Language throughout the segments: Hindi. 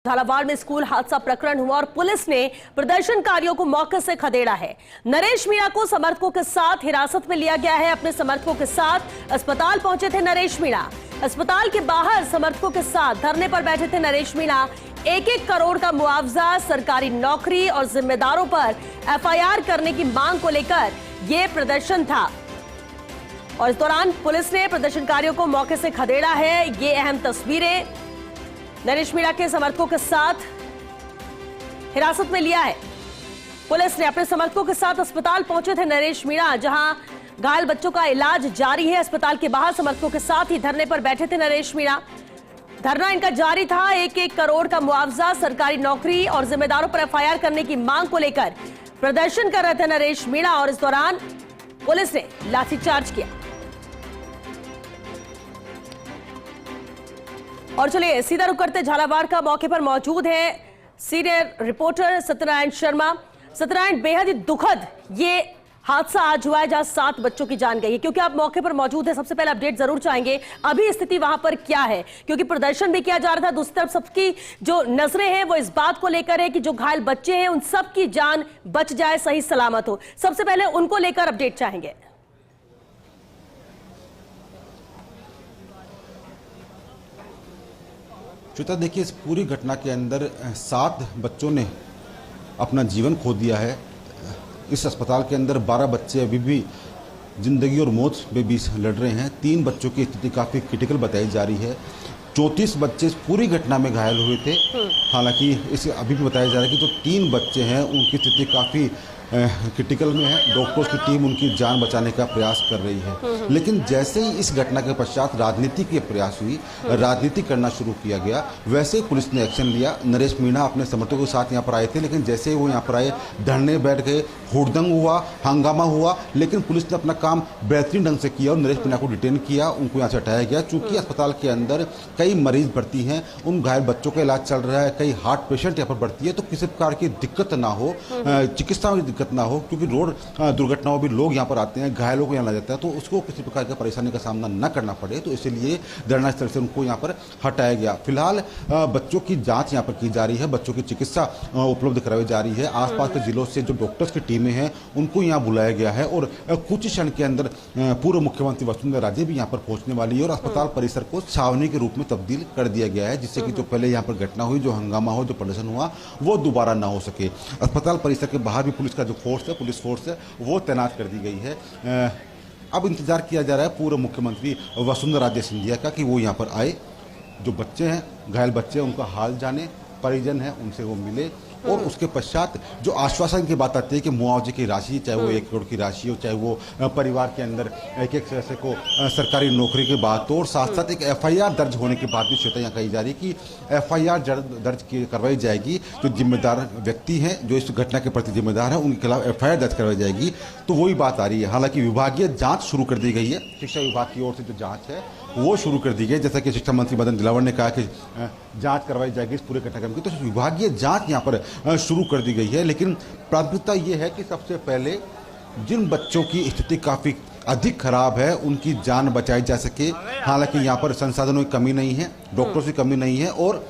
झालावाड़ में स्कूल हादसा प्रकरण हुआ और पुलिस ने प्रदर्शनकारियों को मौके से खदेड़ा है। नरेश मीणा को समर्थकों के साथ हिरासत में लिया गया है। अपने समर्थकों के साथ अस्पताल पहुंचे थे नरेश मीणा। अस्पताल के बाहर समर्थकों के साथ धरने पर बैठे थे नरेश मीणा। 1-1 करोड़ का मुआवजा, सरकारी नौकरी और जिम्मेदारों पर एफआईआर करने की मांग को लेकर यह प्रदर्शन था और इस दौरान पुलिस ने प्रदर्शनकारियों को मौके से खदेड़ा है। ये अहम तस्वीरें नरेश मीणा के समर्थकों के साथ हिरासत में लिया है। पुलिस ने अपने समर्थकों के साथ अस्पताल पहुंचे थे नरेश मीणा, जहां घायल बच्चों का इलाज जारी है। अस्पताल के बाहर समर्थकों के साथ ही धरने पर बैठे थे नरेश मीणा। धरना इनका जारी था। 1-1 करोड़ का मुआवजा, सरकारी नौकरी और जिम्मेदारों पर एफआईआर करने की मांग को लेकर प्रदर्शन कर रहे थे नरेश मीणा और इस दौरान पुलिस ने लाठीचार्ज किया। और चलिए सीधा रुख करते झालावाड़ का मौके पर मौजूद है सीनियर रिपोर्टर सत्यनारायण शर्मा। सत्यनारायण, बेहद ही दुखद ये हादसा आज हुआ है जहां 7 बच्चों की जान गई है। क्योंकि आप मौके पर मौजूद हैं, सबसे पहले अपडेट जरूर चाहेंगे, अभी स्थिति वहां पर क्या है? क्योंकि प्रदर्शन भी किया जा रहा था, दूसरी तरफ सबकी जो नजरें हैं वो इस बात को लेकर है कि जो घायल बच्चे हैं उन सब की जान बच जाए, सही सलामत हो। सबसे पहले उनको लेकर अपडेट चाहेंगे। श्वेता, देखिए, इस पूरी घटना के अंदर 7 बच्चों ने अपना जीवन खो दिया है। इस अस्पताल के अंदर 12 बच्चे अभी भी जिंदगी और मौत में बीच लड़ रहे हैं। 3 बच्चों की स्थिति काफ़ी क्रिटिकल बताई जा रही है। 34 बच्चे इस पूरी घटना में घायल हुए थे। हालांकि इसे अभी भी बताया जा रहा है कि जो 3 बच्चे हैं उनकी स्थिति काफ़ी क्रिटिकल में है। डॉक्टर्स की टीम उनकी जान बचाने का प्रयास कर रही है। लेकिन जैसे ही इस घटना के पश्चात राजनीति की प्रयास हुई, राजनीति करना शुरू किया गया, वैसे ही पुलिस ने एक्शन लिया। नरेश मीणा अपने समर्थकों के साथ यहाँ पर आए थे, लेकिन जैसे ही वो यहाँ पर आए, धरने बैठ गए, हुड़दंग हुआ, हंगामा हुआ। लेकिन पुलिस ने अपना काम बेहतरीन ढंग से किया और नरेश मीणा को डिटेन किया, उनको यहाँ से हटाया गया। चूंकि अस्पताल के अंदर कई मरीज भर्ती हैं, उन घायल बच्चों का इलाज चल रहा है, कई हार्ट पेशेंट यहाँ पर भर्ती है, तो किसी प्रकार की दिक्कत ना हो, चिकित्सा में दिक्कत ना हो। क्योंकि रोड दुर्घटनाओं भी लोग यहाँ पर आते हैं, घायलों को यहाँ ला जाता है, तो उसको किसी प्रकार की परेशानी का सामना न करना पड़े, तो इसलिए धरना स्थल से उनको यहाँ पर हटाया गया। फिलहाल बच्चों की जांच यहाँ पर की जा रही है, बच्चों की चिकित्सा उपलब्ध कराई जा रही है। आसपास के जिलों से जो डॉक्टर्स की टीमें हैं उनको यहाँ बुलाया गया है और कुछ क्षण के अंदर पूर्व मुख्यमंत्री वसुंधरा राजे भी यहाँ पर पहुंचने वाली है और अस्पताल परिसर को छावनी के रूप में तब्दील कर दिया गया है, जिससे कि जो पहले यहाँ पर घटना हुई, जो हंगामा हो, जो प्रदर्शन हुआ, वो दोबारा ना हो सके। अस्पताल परिसर के बाहर भी पुलिस का जो फोर्स है, पुलिस फोर्स है, वो तैनात कर दी गई है। अब इंतजार किया जा रहा है पूर्व मुख्यमंत्री वसुंधरा राजे सिंधिया का कि वो यहाँ पर आए, जो बच्चे हैं, घायल बच्चे हैं, उनका हाल जाने, परिजन है उनसे वो मिले और उसके पश्चात जो आश्वासन की बात आती है कि मुआवजे की राशि, चाहे वो 1 करोड़ की राशि हो, चाहे वो परिवार के अंदर एक सदस्य को सरकारी नौकरी की बात हो, और साथ साथ एक एफआईआर दर्ज होने की बात भी श्वेता यहाँ कही जा रही है कि एफआईआर दर्ज करवाई जाएगी। जो जिम्मेदार व्यक्ति हैं, जो इस घटना के प्रति जिम्मेदार हैं, उनके खिलाफ एफआईआर दर्ज करवाई जाएगी। तो वही बात आ रही है। हालांकि विभागीय जाँच शुरू कर दी गई है, शिक्षा विभाग की ओर से जो जाँच है वो शुरू कर दी गई। जैसा कि शिक्षा मंत्री मदन दिलावर ने कहा कि जांच करवाई जाएगी इस पूरे घटनाक्रम की, तो विभागीय जांच यहां पर शुरू कर दी गई है। लेकिन प्राथमिकता ये है कि सबसे पहले जिन बच्चों की स्थिति काफ़ी अधिक खराब है उनकी जान बचाई जा सके। हालांकि यहाँ पर संसाधनों की कमी नहीं है, डॉक्टरों की कमी नहीं है और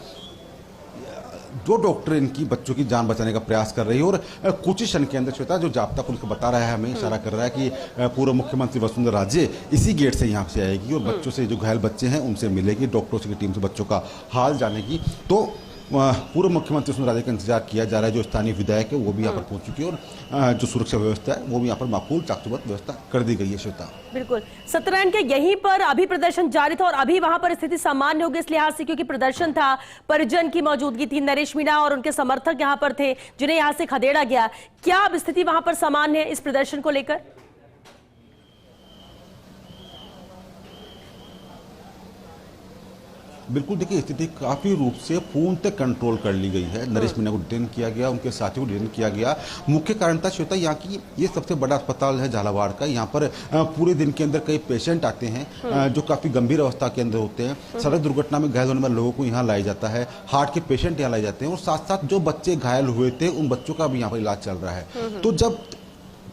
जो डॉक्टर इनकी बच्चों की जान बचाने का प्रयास कर रही है। और कुछ ही क्षण के अंदर श्वेता, जो जाब्ता पुलिस को बता रहा है, हमें इशारा कर रहा है कि पूर्व मुख्यमंत्री वसुंधरा राजे इसी गेट से यहाँ से आएगी और बच्चों से, जो घायल बच्चे हैं, उनसे मिलेगी, डॉक्टरों की टीम से बच्चों का हाल जानेगी। तो पूर्व मुख्यमंत्री वसुंधरा राजे का इंतजार किया जा रहा है। जो स्थानीय विधायक है वो भी यहाँ पर पहुंच चुकी है और जो सुरक्षा व्यवस्था है वो भी यहाँ पर माकूल चाकचौबंद व्यवस्था कर दी गई है। श्वेता, बिल्कुल सत्यनारायण, के यहीं पर अभी प्रदर्शन जारी था और अभी वहां पर स्थिति सामान्य होगी इस लिहाज से, क्योंकि प्रदर्शन था, परिजन की मौजूदगी थी, नरेश मीणा और उनके समर्थक यहाँ पर थे जिन्हें यहाँ से खदेड़ा गया। क्या अब स्थिति वहां पर सामान्य है इस प्रदर्शन को लेकर? बिल्कुल, देखिए, स्थिति काफ़ी रूप से पूर्णतः कंट्रोल कर ली गई है। नरेश मीणा को डिटेन किया गया, उनके साथियों को डिटेन किया गया। मुख्य कारण था श्वेता यहाँ की, ये सबसे बड़ा अस्पताल है झालावाड़ का। यहाँ पर पूरे दिन के अंदर कई पेशेंट आते हैं जो काफ़ी गंभीर अवस्था के अंदर होते हैं। सड़क दुर्घटना में घायल होने वाले लोगों को यहाँ लाया जाता है, हार्ट के पेशेंट यहाँ लाए जाते हैं और साथ साथ जो बच्चे घायल हुए थे उन बच्चों का भी यहाँ पर इलाज चल रहा है। तो जब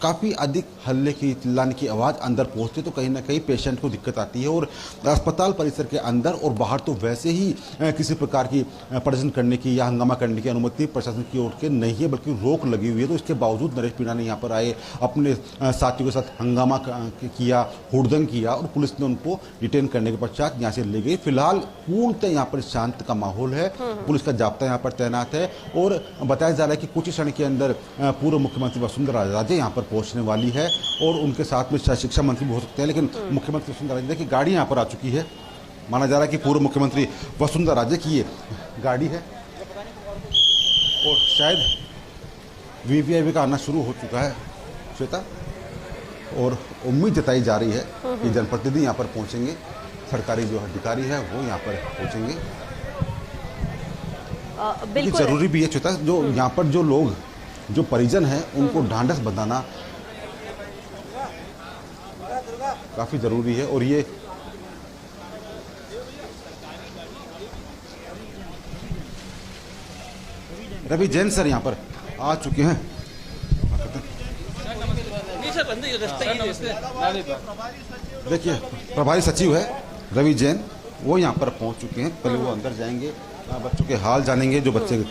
काफ़ी अधिक हल्ले की चिल्लाने की आवाज़ अंदर पहुंचती तो कहीं ना कहीं पेशेंट को दिक्कत आती है। और अस्पताल परिसर के अंदर और बाहर तो वैसे ही किसी प्रकार की प्रदर्शन करने की या हंगामा करने की अनुमति प्रशासन की ओर से नहीं है, बल्कि रोक लगी हुई है। तो इसके बावजूद नरेश मीणा ने यहाँ पर आए, अपने साथियों के साथ हंगामा किया, हुड़दंग किया और पुलिस ने उनको डिटेन करने के पश्चात यहाँ से ले गई। फिलहाल पूर्णतः यहाँ पर शांत का माहौल है, पुलिस का जाब्ता यहाँ पर तैनात है और बताया जा रहा है कि कुछ क्षण के अंदर पूर्व मुख्यमंत्री वसुंधरा राजे यहाँ पर पहुंचने वाली है और उनके साथ में शायद शिक्षा मंत्री भी हो सकते हैं। लेकिन मुख्यमंत्री वसुंधरा राजे की गाड़ी यहाँ पर आ चुकी है। माना जा रहा है कि पूर्व मुख्यमंत्री वसुंधरा राजे की ये गाड़ी है और शायद वीवीआईपी का आना शुरू हो चुका है श्वेता, और उम्मीद जताई जा रही है कि जनप्रतिनिधि यहाँ पर पहुंचेंगे, सरकारी जो अधिकारी है वो यहाँ पर पहुंचेंगे। बिल्कुल जरूरी भी है श्वेता, जो यहाँ पर जो लोग, जो परिजन हैं, उनको ढांढस बंधाना काफी जरूरी है। और ये रवि जैन सर यहाँ पर आ चुके हैं। देखिए प्रभारी सचिव है रवि जैन, वो यहाँ पर पहुंच चुके हैं। पहले वो अंदर जाएंगे, बच्चों के हाल जानेंगे, जो बच्चे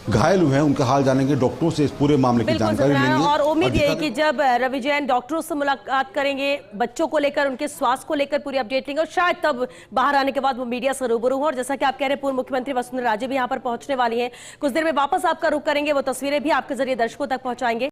घायल हुए हैं उनका हाल जानेंगे, डॉक्टरों से इस पूरे मामले की जानकारी लेंगे। और उम्मीद ये है कि जब रवि जैन डॉक्टरों से मुलाकात करेंगे, बच्चों को लेकर, उनके स्वास्थ्य को लेकर पूरी अपडेट लेंगे और शायद तब बाहर आने के बाद वो मीडिया से रूबरू हो। और जैसा कि आप कह रहे हैं, पूर्व मुख्यमंत्री वसुंधरा राजे भी यहाँ पर पहुंचने वाली हैं। कुछ देर में वापस आपका रुख करेंगे, वो तस्वीरें भी आपके जरिए दर्शकों तक पहुंचाएंगे।